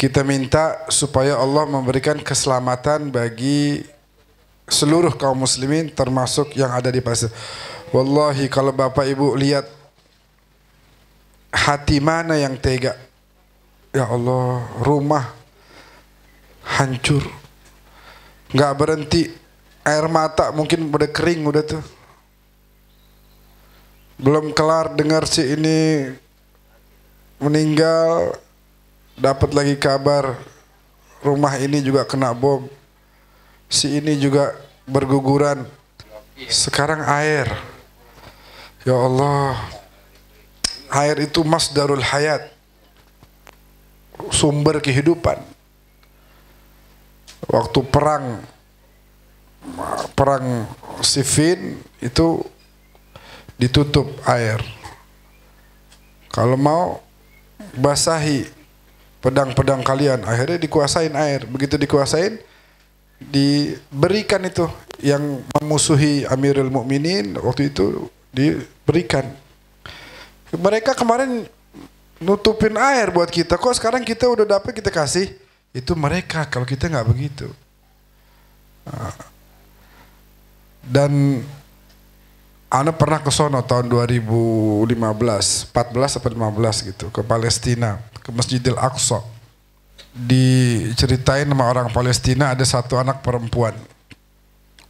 kita minta supaya Allah memberikan keselamatan bagi seluruh kaum muslimin termasuk yang ada di Palestina. Wallahi kalau Bapak Ibu lihat hati mana yang tega. Ya Allah, rumah hancur. Nggak berhenti, air mata mungkin udah kering udah tuh. Belum kelar dengar si ini meninggal, dapat lagi kabar rumah ini juga kena bom. Si ini juga berguguran. Sekarang air. Ya Allah. Air itu masdarul hayat. Sumber kehidupan. Waktu perang Siffin itu ditutup air. Kalau mau basahi pedang-pedang kalian, akhirnya dikuasain air. Begitu dikuasain, diberikan itu yang memusuhi Amirul Mukminin waktu itu diberikan. Mereka kemarin nutupin air buat kita, kok sekarang kita udah dapet kita kasih. Itu mereka, kalau kita nggak begitu. Dan Ana pernah ke sono tahun 2015, 14 atau 15 gitu, ke Palestina, ke Masjidil Aqsa. Diceritain sama orang Palestina ada satu anak perempuan.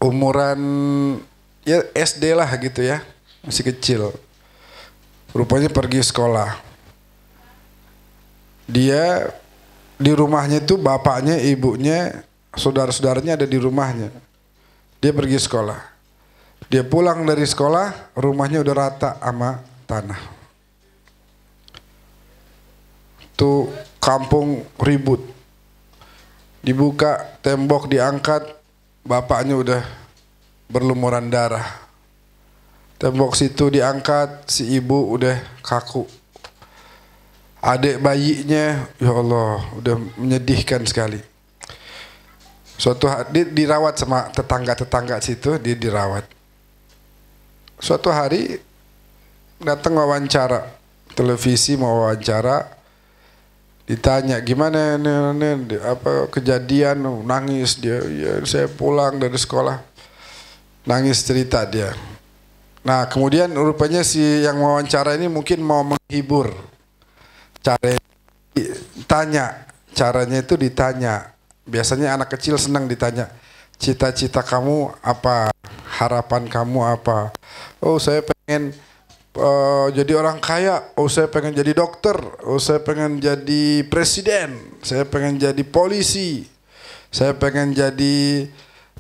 Umuran ya SD lah gitu ya, masih kecil. Rupanya pergi sekolah. Dia di rumahnya itu bapaknya, ibunya, saudara-saudaranya ada di rumahnya. Dia pergi sekolah. Dia pulang dari sekolah, rumahnya udah rata sama tanah. Tuh kampung ribut. Dibuka tembok, diangkat, bapaknya udah berlumuran darah. Tembok situ diangkat, si ibu udah kaku. Adik bayinya, ya Allah, udah menyedihkan sekali. Suatu hari dirawat sama tetangga-tetangga situ, dia dirawat. Suatu hari datang wawancara televisi, mau wawancara, ditanya gimana nih, apa kejadian, nangis dia. Ya, saya pulang dari sekolah, nangis cerita dia. Nah kemudian rupanya si yang wawancara ini mungkin mau menghibur. Caranya itu ditanya. Biasanya anak kecil senang ditanya, cita-cita kamu apa, harapan kamu apa? Oh saya pengen jadi orang kaya. Oh saya pengen jadi dokter. Oh saya pengen jadi presiden. Saya pengen jadi polisi. Saya pengen jadi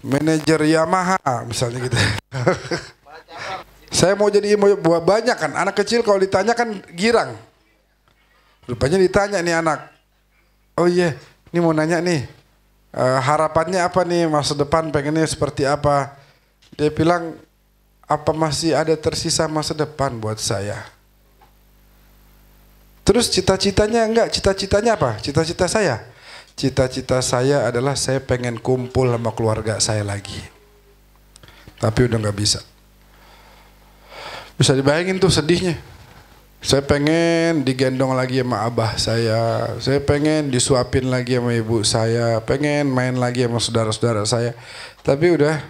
manajer Yamaha misalnya gitu. Saya mau jadi banyak kan. Anak kecil kalau ditanya kan girang. Rupanya ditanya nih anak. Oh iya, ini mau nanya nih. Harapannya apa nih, masa depan pengennya seperti apa? Dia bilang, apa masih ada tersisa masa depan buat saya? Terus cita-citanya enggak, cita-citanya apa? Cita-cita saya? Cita-cita saya adalah saya pengen kumpul sama keluarga saya lagi. Tapi udah nggak bisa. Bisa dibayangin tuh sedihnya. Saya pengen digendong lagi sama abah saya. Saya pengen disuapin lagi sama ibu saya. Pengen main lagi sama saudara-saudara saya. Tapi udah,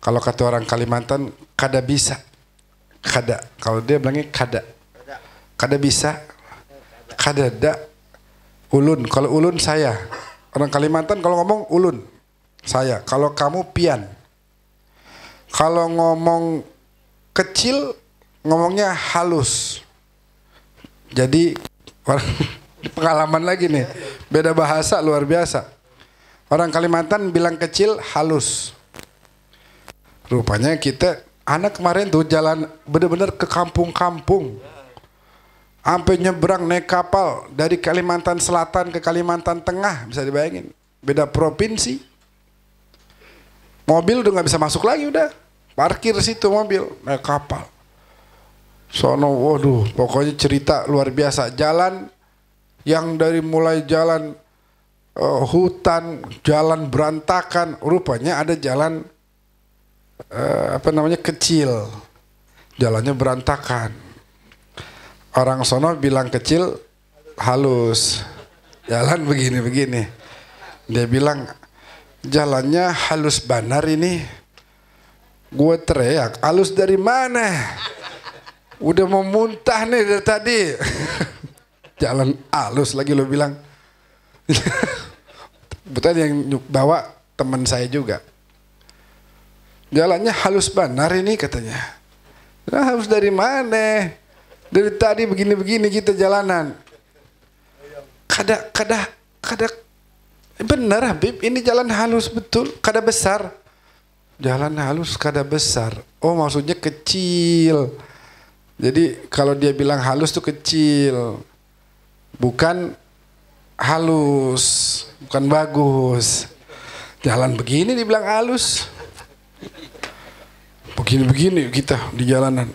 kalau kata orang Kalimantan, kada bisa. Kada. Kalau dia bilangnya kada. Kada bisa. Kada da. Ulun. Kalau ulun saya. Orang Kalimantan kalau ngomong ulun. Saya. Kalau kamu pian. Kalau ngomong kecil, ngomongnya halus. Jadi pengalaman lagi nih, beda bahasa luar biasa. Orang Kalimantan bilang kecil halus. Rupanya kita anak kemarin tuh jalan bener-bener ke kampung-kampung, sampai nyebrang naik kapal dari Kalimantan Selatan ke Kalimantan Tengah, bisa dibayangin. Beda provinsi. Mobil udah nggak bisa masuk lagi, udah parkir situ mobil, naik kapal. Sono, waduh, pokoknya cerita luar biasa. Jalan yang dari mulai jalan hutan, jalan berantakan, rupanya ada jalan kecil, jalannya berantakan. Orang sono bilang kecil halus, Jalan begini-begini. Dia bilang, jalannya halus benar ini. Gue teriak, halus dari mana? Udah mau muntah nih dari tadi. Jalan halus lagi lo bilang. Betul yang bawa teman saya juga. Jalannya halus benar ini katanya. Nah, halus dari mana? Dari tadi begini-begini kita jalanan. Kada benar Habib, ini jalan halus betul, kada besar. Jalan halus kada besar. Oh, maksudnya kecil. Jadi kalau dia bilang halus tuh kecil. Bukan halus, bukan bagus. Jalan begini dibilang halus. Begini-begini kita di jalanan.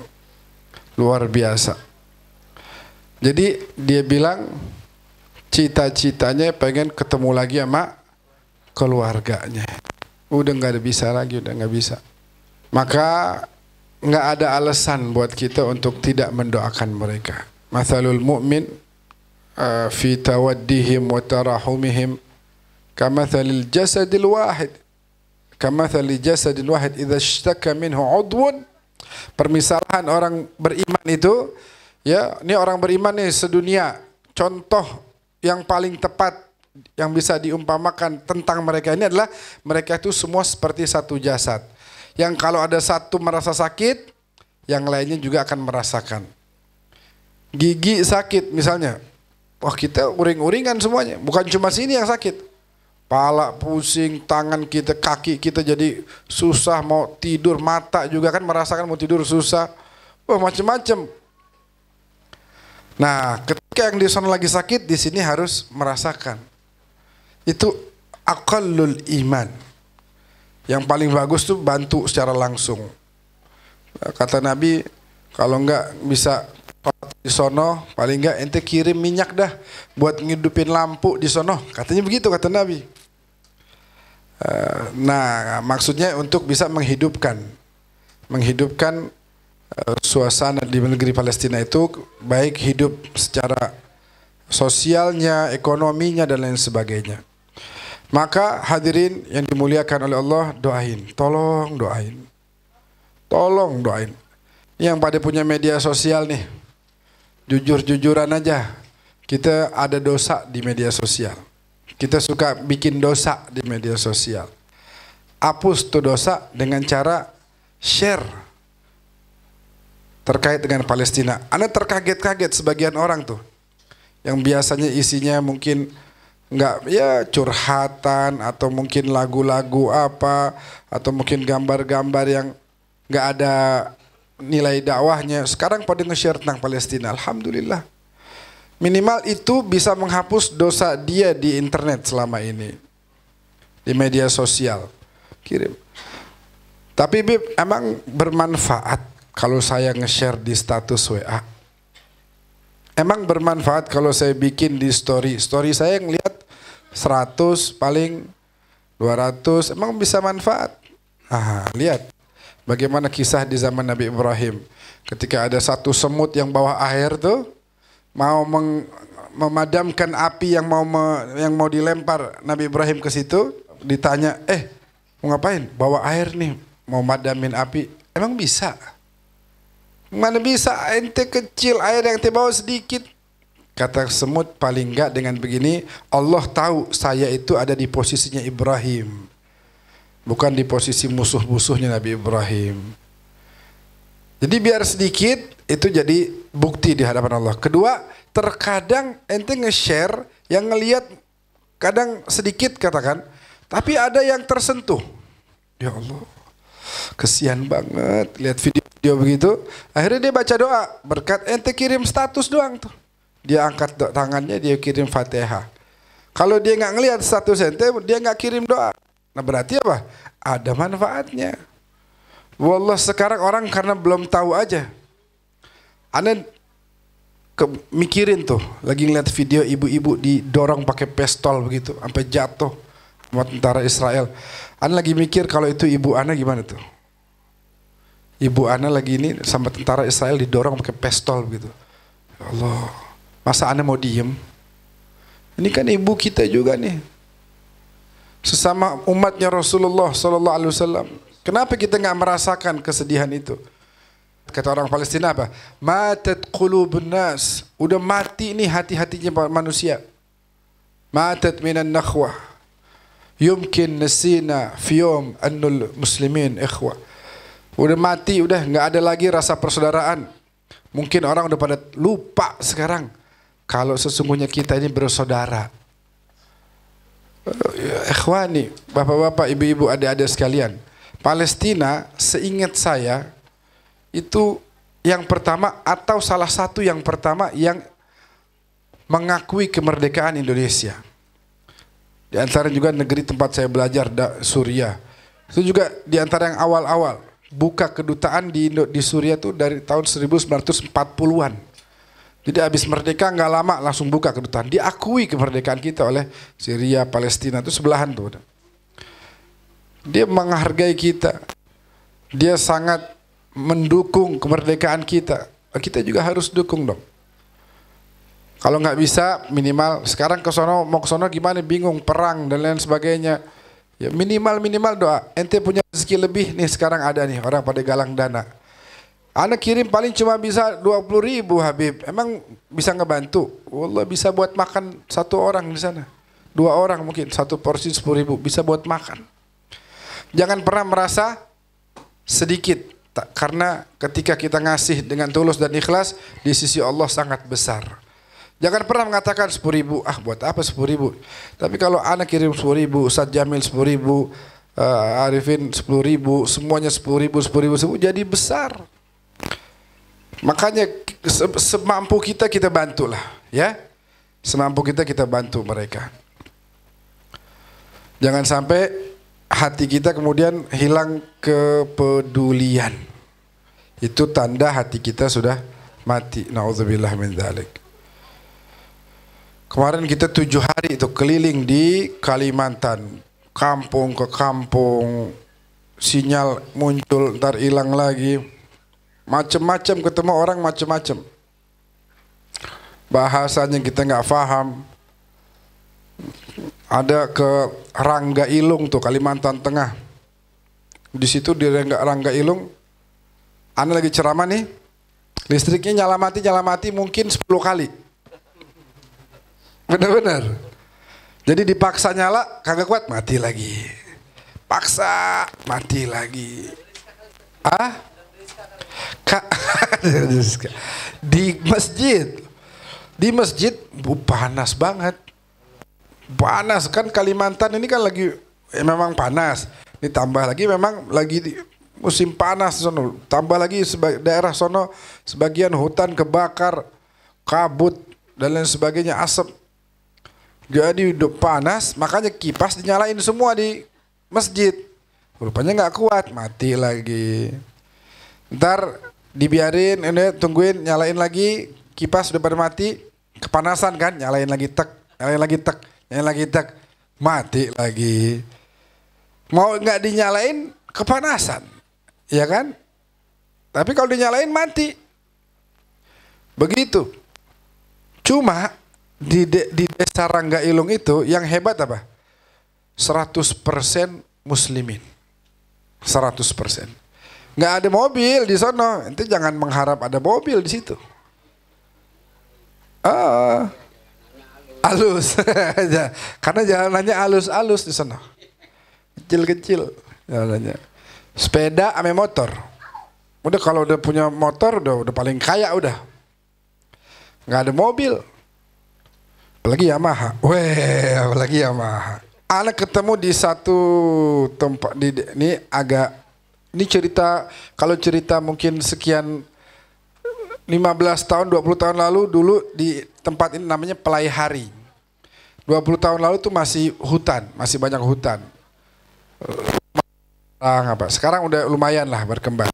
Luar biasa. Jadi dia bilang cita-citanya pengen ketemu lagi sama keluarganya. Udah nggak ada bisa lagi, udah nggak bisa. Maka nggak ada alasan buat kita untuk tidak mendoakan mereka. Mathalul mu'min fi tawaddihim wa tarahumihim kamathalil jasadil wahid. Kamathalil jasadil wahid idza ishtaka minhu 'udwun. Permisalan orang beriman itu, ya, ini orang beriman nih sedunia. Contoh yang paling tepat yang bisa diumpamakan tentang mereka ini adalah mereka itu semua seperti satu jasad. Yang kalau ada satu merasa sakit, yang lainnya juga akan merasakan. Gigi sakit misalnya, wah kita uring-uringan semuanya. Bukan cuma sini yang sakit. Pala pusing, tangan kita, kaki kita jadi susah mau tidur, mata juga kan merasakan mau tidur susah. Wah macam-macam. Nah, ketika yang di sana lagi sakit, di sini harus merasakan. Itu aqallul iman. Yang paling bagus tuh bantu secara langsung. Kata Nabi, kalau enggak bisa di sono, paling enggak ente kirim minyak dah buat ngidupin lampu di sono. Katanya begitu kata Nabi. Nah, maksudnya untuk bisa menghidupkan suasana di negeri Palestina itu, baik hidup secara sosialnya, ekonominya dan lain sebagainya. Maka hadirin yang dimuliakan oleh Allah, doain, tolong doain. Yang pada punya media sosial nih, jujur-jujuran aja, kita ada dosa di media sosial. Kita suka bikin dosa di media sosial. Hapus tuh dosa dengan cara share terkait dengan Palestina. Anda terkaget-kaget sebagian orang tuh, yang biasanya isinya mungkin nggak, ya curhatan atau mungkin lagu-lagu apa, atau mungkin gambar-gambar yang nggak ada nilai dakwahnya. Sekarang pada nge-share tentang Palestina. Alhamdulillah. Minimal itu bisa menghapus dosa dia di internet selama ini, di media sosial. Kirim. Tapi Bib, emang bermanfaat kalau saya nge-share di status WA? Emang bermanfaat kalau saya bikin di story? Story saya ngelihat 100, paling 200, emang bisa manfaat? Lihat bagaimana kisah di zaman Nabi Ibrahim. Ketika ada satu semut yang bawa air tuh, mau memadamkan api yang mau dilempar Nabi Ibrahim ke situ, ditanya, mau ngapain? Bawa air nih, mau madamin api. Emang bisa? Mana bisa, ente kecil, air yang ente bawa sedikit. Kata semut, paling enggak dengan begini, Allah tahu saya itu ada di posisinya Ibrahim, bukan di posisi musuh-musuhnya Nabi Ibrahim. Jadi biar sedikit, itu jadi bukti di hadapan Allah. Kedua, terkadang ente nge-share yang ngelihat kadang sedikit katakan, tapi ada yang tersentuh. Ya Allah, kesian banget lihat video begitu. Akhirnya dia baca doa, berkat ente kirim status doang tuh. Dia angkat tangannya, dia kirim Fatihah. Kalau dia nggak ngelihat status ente, dia nggak kirim doa. Nah berarti apa? Ada manfaatnya. Wallah, sekarang orang karena belum tahu aja. Anda mikirin tuh, lagi ngeliat video ibu-ibu didorong pakai pistol begitu, sampai jatuh sama tentara Israel. Anda lagi mikir kalau itu ibu Anda gimana tuh? Ibu Anda lagi ini sama tentara Israel didorong pakai pistol begitu. Ya Allah, masa Anda mau diem? Ini kan ibu kita juga nih. Sesama umatnya Rasulullah sallallahu alaihi wasallam. Kenapa kita nggak merasakan kesedihan itu? Kata orang Palestina apa? Matat qulubun nas. Udah mati nih hati-hatinya manusia. Matat minan nakhwah. Yumkin nasina fi yawm annul muslimin ikhwah. Udah mati, udah nggak ada lagi rasa persaudaraan. Mungkin orang udah pada lupa sekarang kalau sesungguhnya kita ini bersaudara. Ikhwani, bapak-bapak, ibu-ibu, adik-adik sekalian, Palestina seingat saya itu yang pertama atau salah satu yang pertama yang mengakui kemerdekaan Indonesia. Di antara juga negeri tempat saya belajar, Suriah. Itu juga di antara yang awal-awal buka kedutaan di Suriah itu dari tahun 1940-an. Jadi habis merdeka nggak lama langsung buka kedutaan. Diakui kemerdekaan kita oleh Syria, Palestina itu sebelahan tuh. Dia menghargai kita. Dia sangat mendukung kemerdekaan kita. Kita juga harus dukung dong. Kalau nggak bisa minimal sekarang ke sono, mau ke sono gimana, bingung, perang dan lain sebagainya. Ya minimal doa. Ente punya rezeki lebih nih, sekarang ada nih orang pada galang dana. Anak kirim paling cuma bisa 20.000 Habib. Emang bisa ngebantu? Wallah bisa buat makan satu orang di sana. 2 orang mungkin, satu porsi 10.000 bisa buat makan. Jangan pernah merasa sedikit, karena ketika kita ngasih dengan tulus dan ikhlas di sisi Allah sangat besar. Jangan pernah mengatakan 10.000, buat apa 10.000? Tapi kalau anak kirim 10.000, Ustadz Jamil 10.000, Arifin 10.000, semuanya 10.000, jadi besar. Makanya semampu kita bantulah, ya. Semampu kita bantu mereka. Jangan sampai hati kita kemudian hilang kepedulian. Itu tanda hati kita sudah mati. Nauzubillah min dzalik. Kemarin kita 7 hari itu keliling di Kalimantan, kampung ke kampung, sinyal muncul, ntar hilang lagi, macam-macam, ketemu orang macam-macam, bahasanya kita nggak paham. Ada ke Rangga Ilung tuh, Kalimantan Tengah. Di situ di Rangga Ilung, ana lagi ceramah nih, listriknya nyala mati mungkin 10 kali. Benar-benar. Jadi dipaksa nyala, kagak kuat, mati lagi. Paksa, mati lagi. Di masjid panas banget. Panas kan, Kalimantan ini kan lagi memang panas. Ditambah lagi memang lagi musim panas sono. Tambah lagi daerah sono sebagian hutan kebakar, kabut dan lain sebagainya, asap. Jadi udah panas, makanya kipas dinyalain semua di masjid. Rupanya nggak kuat, mati lagi. Ntar dibiarin, ini tungguin, nyalain lagi, kipas udah pada mati, kepanasan kan, nyalain lagi tek, mati lagi. Mau nggak dinyalain kepanasan, ya kan? Tapi kalau dinyalain mati. Begitu. Cuma di desa Rangga Ilung itu yang hebat apa? 100% muslimin. 100%. Nggak ada mobil di sono. Ente jangan mengharap ada mobil di situ. Halus. Karena jalanannya halus-halus di sana. Kecil-kecil jalanannya. Sepeda ame motor. Udah kalau udah punya motor udah paling kaya udah. Nggak ada mobil. Apalagi Yamaha. Apalagi Yamaha. Anak ketemu di satu tempat ini cerita, kalau cerita mungkin sekian 15 tahun, 20 tahun lalu, dulu di tempat ini namanya Pelai Hari. 20 tahun lalu tuh masih hutan, masih banyak hutan. Sekarang udah lumayan lah berkembang.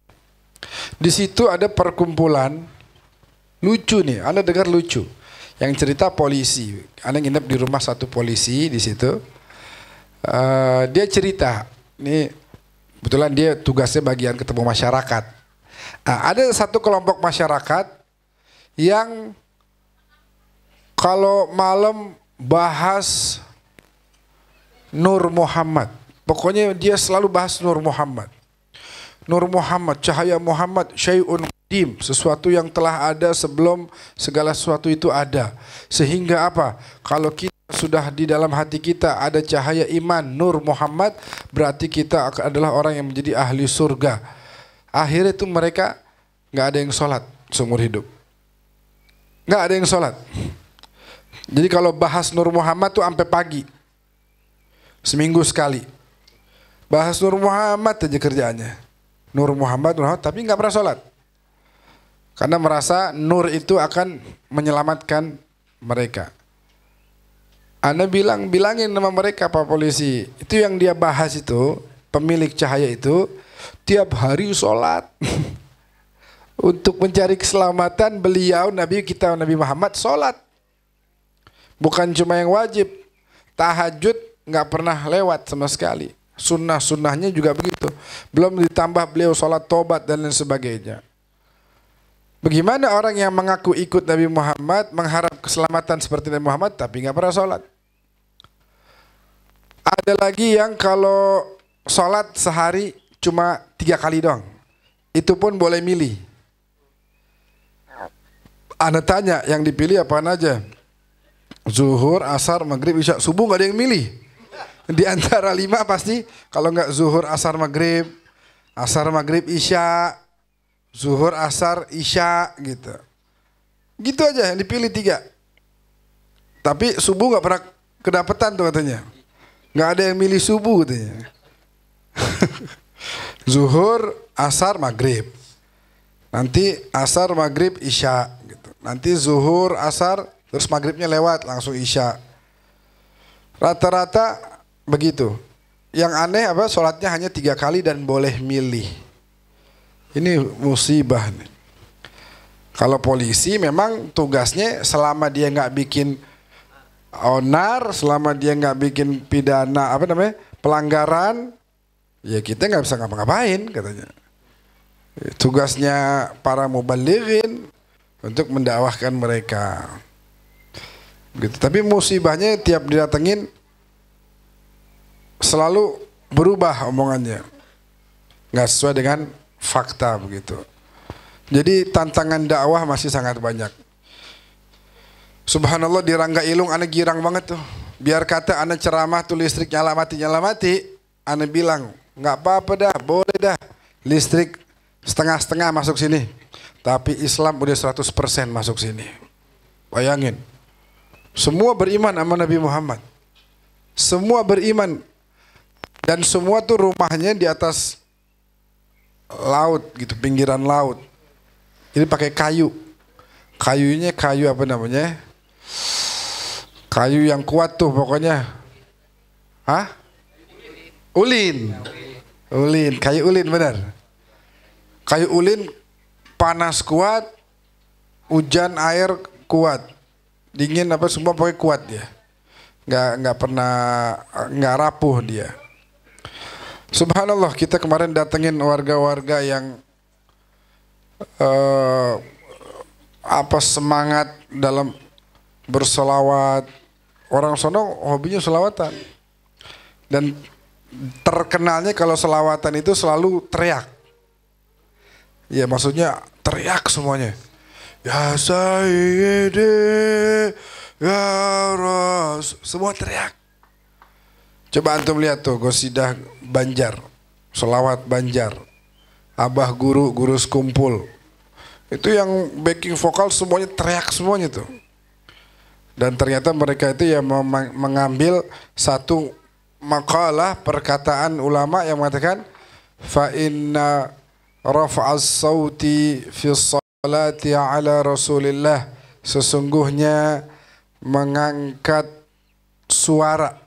Di situ ada perkumpulan lucu nih, Anda dengar lucu. Yang cerita polisi, Anda nginep di rumah satu polisi di situ. Dia cerita, ini kebetulan dia tugasnya bagian ketemu masyarakat. Ada satu kelompok masyarakat yang kalau malam bahas Nur Muhammad. Pokoknya dia selalu bahas Nur Muhammad. Nur Muhammad, cahaya Muhammad, syai'un qadim, sesuatu yang telah ada sebelum segala sesuatu itu ada. Sehingga apa? Kalau kita sudah di dalam hati kita ada cahaya iman Nur Muhammad, berarti kita adalah orang yang menjadi ahli surga. Akhirnya itu mereka nggak ada yang sholat seumur hidup. Nggak ada yang sholat. Jadi kalau bahas Nur Muhammad tuh sampai pagi. Seminggu sekali. Bahas Nur Muhammad aja kerjaannya. Nur Muhammad, tapi nggak pernah sholat. Karena merasa Nur itu akan menyelamatkan mereka. Anda bilangin sama mereka Pak Polisi, itu yang dia bahas itu, pemilik cahaya itu, tiap hari sholat. Untuk mencari keselamatan beliau, Nabi kita, Nabi Muhammad, sholat. Bukan cuma yang wajib, tahajud nggak pernah lewat sama sekali. Sunnah-sunnahnya juga begitu. Belum ditambah beliau sholat tobat dan lain sebagainya. Bagaimana orang yang mengaku ikut Nabi Muhammad, mengharap keselamatan seperti Nabi Muhammad, tapi nggak pernah sholat. Ada lagi yang kalau sholat sehari cuma 3 kali doang. Itu pun boleh milih. Anda tanya yang dipilih apaan aja? Zuhur, asar, maghrib, isya. Subuh nggak ada yang milih. Di antara 5 pasti kalau nggak zuhur, asar, maghrib, isya, zuhur, asar, isya gitu. Gitu aja yang dipilih 3. Tapi subuh nggak pernah kedapetan tuh katanya. Nggak ada yang milih subuh katanya. Zuhur, asar, maghrib. Nanti asar, maghrib, isya gitu. Nanti zuhur, asar, terus maghribnya lewat langsung isya. Rata-rata begitu. Yang aneh apa? Sholatnya hanya 3 kali dan boleh milih. Ini musibah nih. Kalau polisi memang tugasnya selama dia nggak bikin onar, selama dia nggak bikin pidana pelanggaran, ya kita nggak bisa ngapa-ngapain katanya. Tugasnya para mubalighin untuk mendakwahkan mereka. Gitu. Tapi musibahnya tiap didatengin selalu berubah omongannya, nggak sesuai dengan fakta begitu. Jadi tantangan dakwah masih sangat banyak. Subhanallah di Rangga Ilung ane girang banget tuh. Biar kata ane ceramah tuh listrik nyala mati, ane bilang nggak apa-apa dah, boleh dah listrik setengah-setengah masuk sini. Tapi Islam udah 100% masuk sini. Bayangin, semua beriman sama Nabi Muhammad, semua beriman. Dan semua tuh rumahnya di atas laut gitu, pinggiran laut. Jadi pakai kayu. Kayunya kayu apa namanya? Kayu yang kuat tuh pokoknya. Hah? Ulin. Ulin, kayu ulin benar. Kayu ulin panas kuat, hujan air kuat. Dingin apa semua pokoknya kuat dia. Nggak rapuh dia. Subhanallah, kita kemarin datengin warga-warga yang semangat dalam bersolawat. Orang sono hobinya solawatan. Dan terkenalnya kalau solawatan itu selalu teriak. Ya maksudnya teriak semuanya. Ya Sayyidi, Ya Rasul, semua teriak. Coba antum lihat tuh Gosidah Banjar, Solawat Banjar, Abah Guru, Guru Sekumpul. Itu yang backing vokal semuanya teriak semuanya tuh. Dan ternyata mereka itu yang mengambil satu makalah perkataan ulama yang mengatakan fa inna raf'as sauti fi salati ala Rasulillah, sesungguhnya mengangkat suara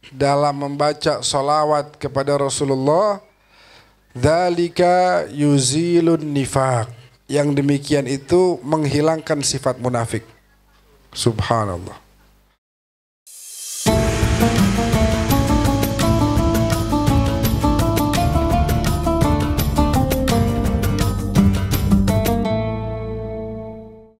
dalam membaca salawat kepada Rasulullah, dzalika yuzilun nifaq, yang demikian itu menghilangkan sifat munafik. Subhanallah.